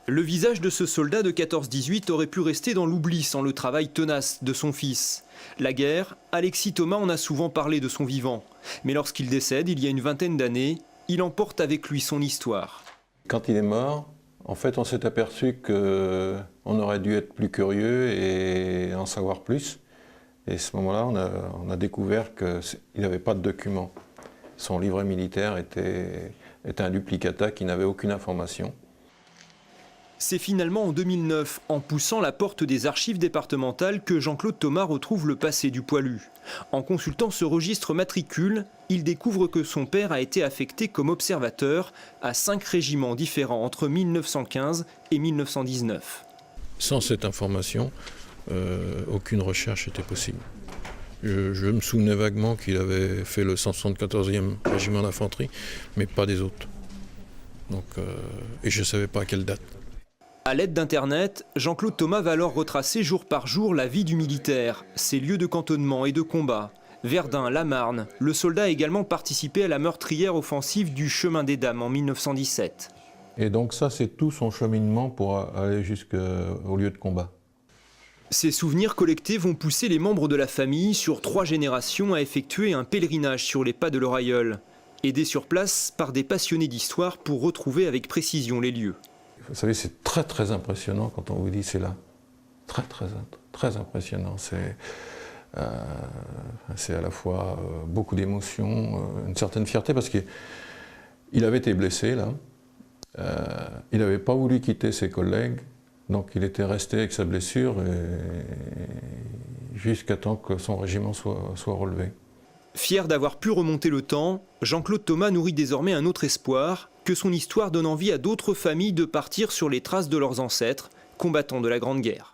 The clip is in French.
Le visage de ce soldat de 14-18 aurait pu rester dans l'oubli sans le travail tenace de son fils. La guerre, Alexis Thomas en a souvent parlé de son vivant. Mais lorsqu'il décède, il y a une vingtaine d'années, il emporte avec lui son histoire. Quand il est mort, en fait, on s'est aperçu qu'on aurait dû être plus curieux et en savoir plus. Et à ce moment-là, on a découvert qu'il n'avait pas de documents. Son livret militaire était un duplicata qui n'avait aucune information. C'est finalement en 2009, en poussant la porte des archives départementales, que Jean-Claude Thomas retrouve le passé du poilu. En consultant ce registre matricule, il découvre que son père a été affecté comme observateur à 5 régiments différents entre 1915 et 1919. Sans cette information, aucune recherche n'était possible. Je me souvenais vaguement qu'il avait fait le 174e régiment d'infanterie, mais pas des autres. Donc, et je ne savais pas à quelle date. À l'aide d'Internet, Jean-Claude Thomas va alors retracer jour par jour la vie du militaire, ses lieux de cantonnement et de combat. Verdun, la Marne, le soldat a également participé à la meurtrière offensive du Chemin des Dames en 1917. Et donc ça, c'est tout son cheminement pour aller jusqu'au lieu de combat. Ces souvenirs collectés vont pousser les membres de la famille sur 3 générations à effectuer un pèlerinage sur les pas de leur aïeul, aidés sur place par des passionnés d'histoire pour retrouver avec précision les lieux. Vous savez, c'est très très impressionnant quand on vous dit c'est là. Très impressionnant. C'est à la fois beaucoup d'émotions, une certaine fierté parce qu'il avait été blessé là. Il n'avait pas voulu quitter ses collègues, donc il était resté avec sa blessure jusqu'à temps que son régiment soit relevé. Fier d'avoir pu remonter le temps, Jean-Claude Thomas nourrit désormais un autre espoir, que son histoire donne envie à d'autres familles de partir sur les traces de leurs ancêtres, combattants de la Grande Guerre.